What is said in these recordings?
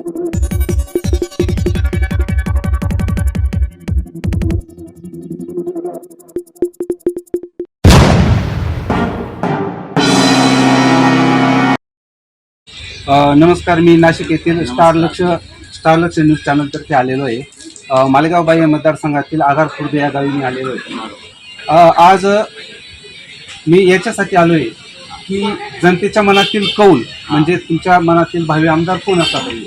नमस्कार, मी नाशिक येथील स्टार लक्ष न्यूज चॅनलतर्फे आलेलो आहे. मालेगाव बाह्य मतदारसंघातील आगार खुर्द या गावी मी आलेलो आहे. आज मी याच्यासाठी आलो आहे की जनतेच्या मनातील कौल म्हणजे तुमच्या मनातील भावी आमदार कोण असला पाहिजे,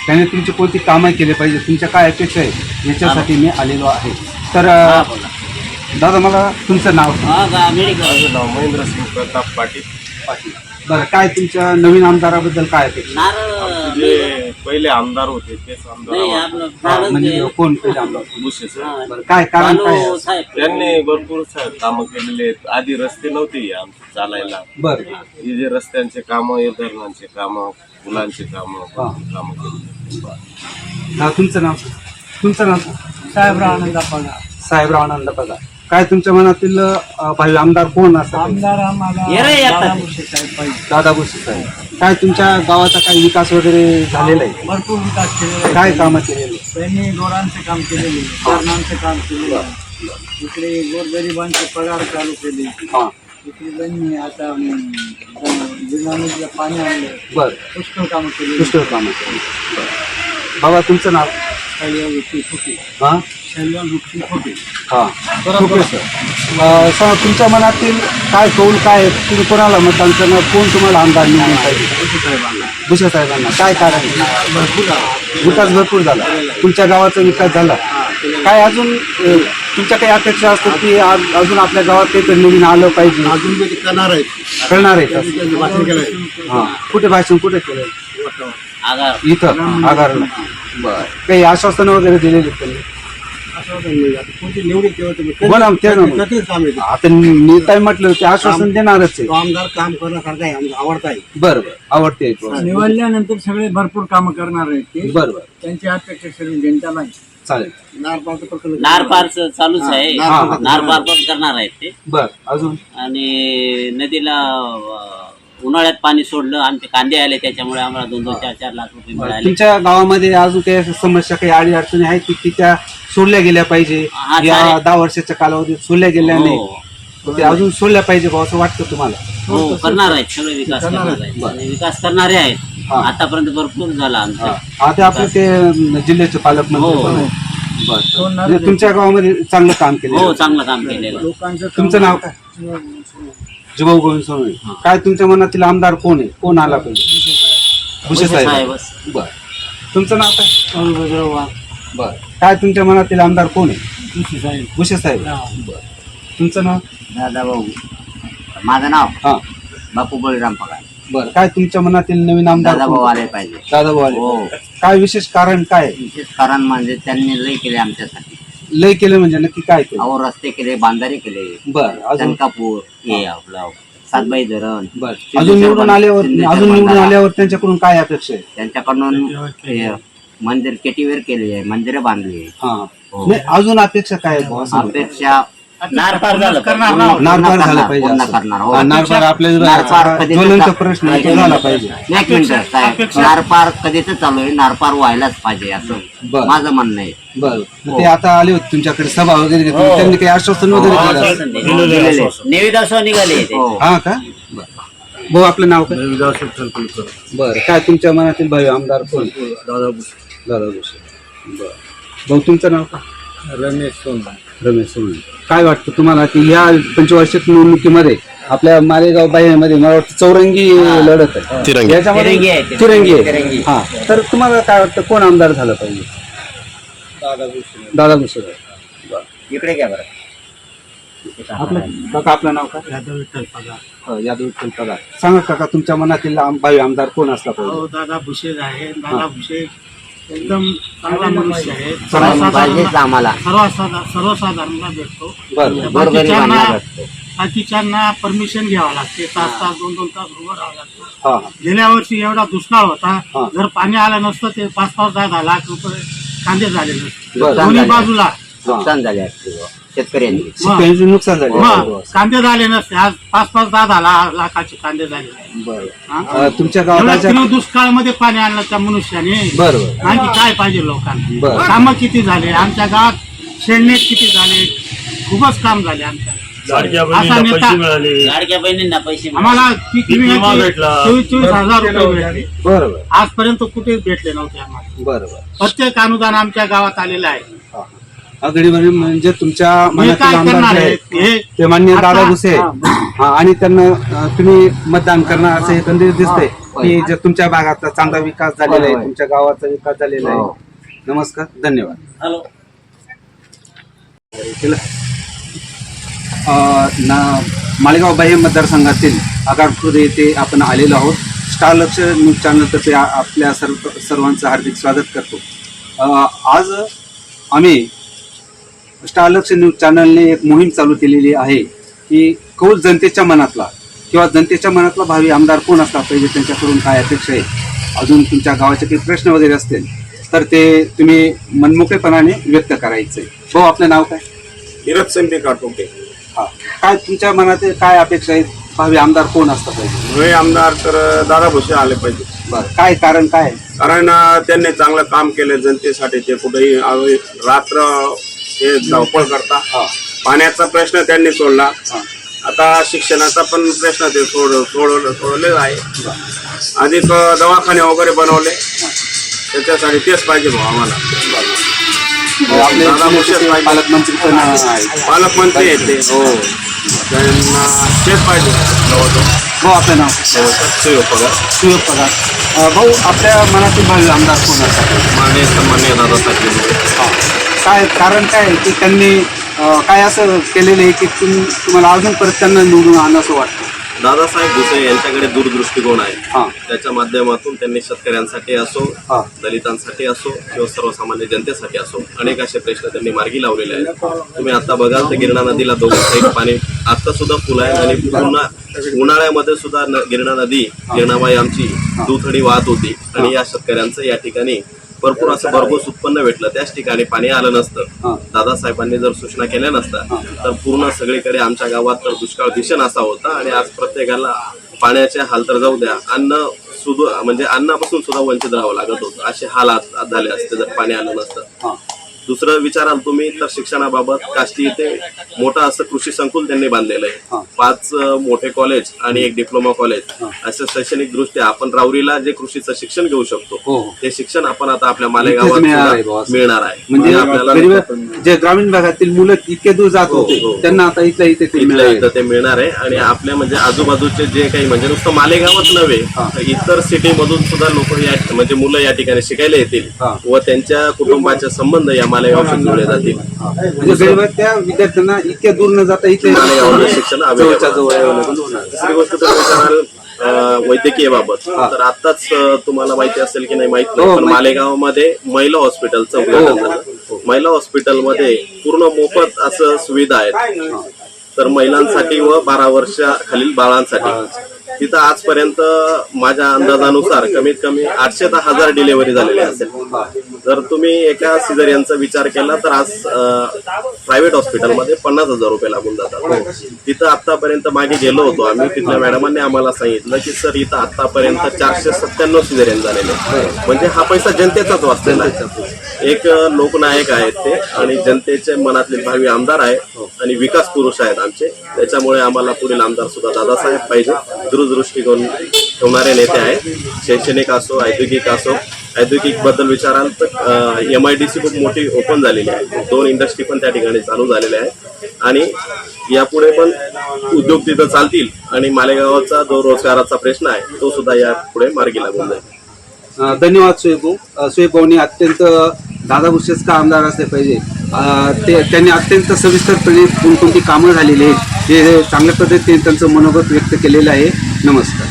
त्याने तुमची कोणती कामं केली पाहिजे, तुमच्या काय अपेक्षा आहे याच्यासाठी मी आलेलो आहे. तर दादा, मला तुमचं नाव महेंद्र सिंग प्रताप पाटील. बरं, काय तुमच्या नवीन आमदाराबद्दल काय अपेक्षा? जे पहिले आमदार होते तेच आमदार म्हणजे कोण पहिले आमदार? भुसे साहेब. बरं, काय कारण काय आहे? त्यांनी भरपूर कामं केलेले आहेत. आधी रस्ते नव्हते आमचे चालायला. बरं, हे जे रस्त्यांचे कामं, हे धरणांचे कामं, पुलांचे कामं केलेले. तुमचं नाव? साहेबराव आनंद पगार. काय तुमच्या मनातील भावी आमदार कोण असतात? आमदार आम्हाला दादा भुसे साहेब. काय तुमच्या गावाचा काही विकास वगैरे झालेला आहे? भरपूर विकास केलेला काय कामं केलेले? त्यांनी रोडांचे काम केलेले, धरणांचे काम केलेले, इकडे गोरगरिबांचे पगार चालू केले. इकडे त्यांनी आता नदीला पाणी आणले. बरं, पुष्कळ कामं केली. बाबा, तुमचं नाव? सर, तुमच्या मनातील काय कौल काय आहे? तुम्ही कोणाला मतदान करणार? कोण तुम्हाला आमदार निवडून पाहिजे? भुसे साहेबांना. काय कारण? विकास भरपूर झाला, तुमच्या गावाचा विकास झाला. काय अजून तुमच्या काही अपेक्षा असतात की अजून आपल्या गावात काहीतरी नवीन आलं पाहिजे? अजून ते करणार आहेत. हां, कुठे भाषण कुठे केलं? इथं आगारला. बरं, काही आश्वासन वगैरे दिलेली त्यांनी? आता नेता म्हटलं ते आश्वासन देणारच आहे. आमदार काम करण्यासारखा आहे, आवडता आहे. बरं, आवडते. निवडल्यानंतर सगळे भरपूर कामं करणार आहेत ते. बरोबर, त्यांची अपेक्षा सर्व जनताला आहे. चालेल. नारपारचं चालूच आहे. नारपार पण करणार आहेत ते. बरं, अजून? आणि नदीला उन्हाळ्यात पाणी सोडलं, आमचे कांदे आले, त्याच्यामुळे आम्हाला 2-4 लाख रुपये मिळाले. तुमच्या गावामध्ये अजून काही समस्या, काही अडी अडचणी आहेत की त्या सोडल्या गेल्या पाहिजे? या 10 वर्षाच्या कालावधीत सोडल्या गेल्या नाही, ते अजून सोडल्या पाहिजे असं वाटतं तुम्हाला? हो, करणार आहेत, सगळे विकास करणार आहेत. विकास करणारे आहेत. आतापर्यंत भरपूर झाला आमचा. आता आपले ते जिल्ह्याचे पालकमंत्री. बरं, तुमच्या गावामध्ये चांगलं काम केलं? हो, चांगलं काम केलेलं. तुमचं नाव काय? जिभाऊ गोविंद सोनवणे. काय तुमच्या मनातील आमदार कोण आहे? कोण आला पाहिजे? भुसे साहेब. बरं, तुमचं नाव काय? बरं, काय तुमच्या मनातील आमदार कोण आहे? भुसे साहेब. बरं, तुमचं नाव? दादाभाऊ. माझं नाव हां, बापू बळीराम पगार. बरं, काय तुमच्या मनातील नवीन आमदार? दादाभाऊ आले पाहिजे. दादाभाऊ आले. काय विशेष कारण काय? विशेष कारण म्हणजे त्यांनी लय केले आमच्यासाठी. लय केलं म्हणजे नक्की काय केलं? अहो, रस्ते केले, बांधारे केले. बरं, अजून? जनकापूर, हे आपलं सातबाई धरण. बरं, अजून निवडून आल्यावर त्यांच्याकडून काय अपेक्षा आहे? त्यांच्याकडून मंदिर केटीवेर केले, मंदिरं बांधली. हां, अजून अपेक्षा काय? अपेक्षा नारपार झालं पाहिजे. नारपार आपल्या ज्वलंत प्रश्न झाला पाहिजे. एक मिनिट साहेब, नारपार कधीच चालू आहे, नारपार व्हायलाच पाहिजे असं माझं म्हणणं आहे. बरं, ते आता आले होते तुमच्याकडे, सभा वगैरे घेतली, त्यांनी काही आश्वासन वगैरे दिलेले, निविदा निघाले. हा का? बरं, भाऊ, आपलं नाव काय? बरं, काय तुमच्या मनातील भावी आमदार कोण? दादा भुसे. बरं, भाऊ, तुमचं नाव काय? रमेश सोनवणे. काय वाटतं तुम्हाला की या पंचवार्षिक निवडणुकीमध्ये आपल्या मालेगाव बाह्यमध्ये मला वाटतं चौरंगी लढत आहे, याच्यामध्ये तिरंगी आहे. हा, तर तुम्हाला काय वाटतं कोण आमदार झालं पाहिजे? दादा भुसे. इकडे घ्या बरं. काका, आपलं नाव काय? यादव विठ्ठल पगार. सांगा काका, तुमच्या मनातील भावी आमदार कोण असला पाहिजे? दादा भुसे आहे. दादा भुसे एकदम चांगला मनुष्य आहे. आम्हाला सर्वसाधारणला भेटतो. बाकीच्यांना परमिशन घ्यावं लागते. तास 2-2 तास उभं राहावं लागतं. गेल्या वर्षी एवढा दुष्काळ होता, जर पाणी आलं नसतं ते 5-10 लाख रुपये कांदे झाले नसते. दोन्ही बाजूला नुकसान झाले असते. शेतकऱ्यांनी. शेतकऱ्यांचे नुकसान झाले. मग कांदे झाले नसते, आज 5-10 लाखाचे कांदे झाले. बरं. तुमच्या एवढ्या गावाच्या तीव्र दुष्काळामध्ये पाणी आणलं त्या मनुष्याने. बरोबर. आणखी काय पाहिजे लोकांना? बरं. कामं किती झाले आमच्या गावात, शेडनेट किती झाले, खूपच काम झाले आमच्या. असा नेता लाडक्या बहिणींना पैसे मिळाले. आम्हाला पीक विम्याचे 24,000 रुपये भेटले. बरोबर. आजपर्यंत कुठेच भेटले नव्हते आम्हाला. बरोबर. प्रत्येक अनुदान आमच्या गावात आलेलं आहे. आघाडीवर म्हणजे तुमच्या हे मनातील काय आमदार करणार जे आहे? आहेत, हे ते माननीय आता- दादा भुसे हा. आणि त्यांना तुम्ही मतदान करणार असं एकंदरीत दिसतंय की जे तुमच्या भागाचा चांगला विकास झालेला आहे, तुमच्या गावाचा विकास झालेला आहे. नमस्कार, धन्यवाद. हॅलो. मालेगाव बाह्य मतदारसंघातील आगारखुर्द येथे आपण आलेलो आहोत. स्टार लक्ष न्यूज चॅनलतर्फे आपल्या सर्वांचं हार्दिक स्वागत करतो. आज आम्ही स्टार लक्ष न्यूज चॅनलने एक मोहीम चालू केलेली आहे की कौल जनतेच्या मनातला किंवा जनतेच्या मनातला भावी आमदार कोण असला पाहिजे, त्यांच्याकडून काय अपेक्षा आहे, अजून तुमच्या गावाचे काही प्रश्न वगैरे असतील तर ते तुम्ही मनमोकळेपणाने व्यक्त करायचे. भाऊ, आपलं नाव काय? हिरत संधी काटोके. हा, काय तुमच्या मनात काय अपेक्षा आहेत, भावी आमदार कोण असला पाहिजे? नवे आमदार तर दादा भुसे आले पाहिजे. बरं, काय कारण काय आहे? कारण त्यांनी चांगलं काम केलं जनतेसाठी. ते कुठेही रात्र हे धावपळ करता. पाण्याचा प्रश्न त्यांनी सोडला. आता शिक्षणाचा पण प्रश्न ते सोडवलेला आहे. अधिक दवाखाने वगैरे बनवले, त्याच्यासाठी तेच पाहिजे भाऊ आम्हाला. आपले दादा भुसे पाहिजे. पालकमंत्री पण आहेत. पालकमंत्री आहेत ते. हो, त्यांना तेच पाहिजे. भाऊ, आपलं नाव? पगार सुयोग पगार. भाऊ, आपल्या मनातील भावी आमदार कोण असतात? माने सन्मान्य दादासाहेब. काय कारण काय आहे की त्यांनी काय असं केलेलं आहे की तुम्हाला अजून परत त्यांना निवडून आणं असं वाटतं? दादासाहेब भुसे यांच्याकडे दूरदृष्टिकोन आहे. हां. त्याच्या माध्यमातून त्यांनी शेतकऱ्यांसाठी असो, हां. दलितांसाठी असो किंवा सर्वसामान्य जनतेसाठी असो अनेक असे प्रश्न त्यांनी मार्गी लावलेले आहेत. तुम्ही आता बघाल तर गिरणा नदीला दोघं साईड पाणी आता सुद्धा फुल आहे आणि पुन्हा उन्हाळ्यामध्ये सुद्धा गिरणा नदी, गिरणाबाई आमची दुथडी वाहत होती आणि या शेतकऱ्यांचं या ठिकाणी भरपूर असं भरघोस उत्पन्न भेटलं. त्याच ठिकाणी पाणी आलं नसतं. दादासाहेबांनी जर सूचना केल्या नसत्या तर पूर्ण सगळीकडे आमच्या गावात तर दुष्काळ भीषण असा होता आणि आज प्रत्येकाला पाण्याचे हाल तर जाऊ द्या, म्हणजे अन्नापासून सुद्धा वंचित राहावं लागत होतं. असे हाल झाले असते जर पाणी आलं नसतं. दुसरं विचाराल तुम्ही तर शिक्षणाबाबत काष्टी येथे मोठं असं कृषी संकुल त्यांनी बांधलेलं आहे. 5 मोठे कॉलेज आणि 1 डिप्लोमा कॉलेज असं शैक्षणिक दृष्ट्या आपण राऊरीला जे कृषीचं शिक्षण घेऊ शकतो ते शिक्षण आपण आता आपल्या मालेगावात मिळणार आहे. म्हणजे आपल्याला जे ग्रामीण भागातील मुलं इतके दूर जात होते त्यांना आता इथं इथं ते मिळणार आहे. आणि आपल्या म्हणजे आजूबाजूचे जे काही म्हणजे नुसतं मालेगावच नव्हे तर इतर सिटी मधून सुद्धा लोक म्हणजे मुलं या ठिकाणी शिकायला येतील व त्यांच्या कुटुंबाचे संबंध या मालेगावशी जोडले जातील. म्हणजे त्या विद्यार्थ्यांना इतक्या दूर न जाता इथे मालेगावला शिक्षण जवळच्या जवळ अवेलेबल होणार. दुसरी गोष्ट तर विचाराल वैद्यकीय बाबत तर आताच तुम्हाला माहिती असेल की नाही माहित नाही, पण मालेगावमध्ये महिला हॉस्पिटलचं उद्घाटन झालं. महिला हॉस्पिटलमध्ये पूर्ण मोफत असं सुविधा आहेत तर महिलांसाठी व 12 वर्षाखालील बाळांसाठी. तिथं आजपर्यंत माझ्या अंदाजानुसार कमीत कमी 800 ते 1000 डिलिव्हरी झालेली असेल. जर तुम्ही एका सिझरियनचा विचार केला तर आज प्रायव्हेट हॉस्पिटलमध्ये 50,000 रुपये लागून जातात. तिथं आतापर्यंत मागे गेलो होतो आम्ही, तिथल्या मॅडमांनी आम्हाला सांगितलं की सर इथं आतापर्यंत 497 सिझरियन झालेले. म्हणजे हा पैसा जनतेचाच वाचलेला आहे. एक लोकनायक आहेत ते आणि जनतेचे मनातले भावी आमदार आहेत आणि विकास पुरुष आहेत आमचे. त्याच्यामुळे आम्हाला पुढील आमदार सुद्धा दादासाहेब पाहिजे. दूरदृष्टिकोन ठेवणारे नेते आहेत. शैक्षणिक असो, औद्योगिक असो. औद्योगिक बद्दल विचाराल तर MIDC खूप मोठी ओपन झालेली आहे. 2 इंडस्ट्री पण त्या ठिकाणी चालू झालेल्या आहेत आणि यापुढे पण उद्योग तिथं चालतील आणि मालेगावचा जो रोजगाराचा प्रश्न आहे तो सुद्धा यापुढे मार्गी लागून जाईल. धन्यवाद सुयोग भाऊनी अत्यंत दादा भुसेच का आमदार असले पाहिजे त्यांनी अत्यंत सविस्तरपणे कोणकोणती कामं झालेली आहेत हे चांगल्या पद्धतीने त्यांचं मनोगत व्यक्त केलेलं आहे. नमस्कार.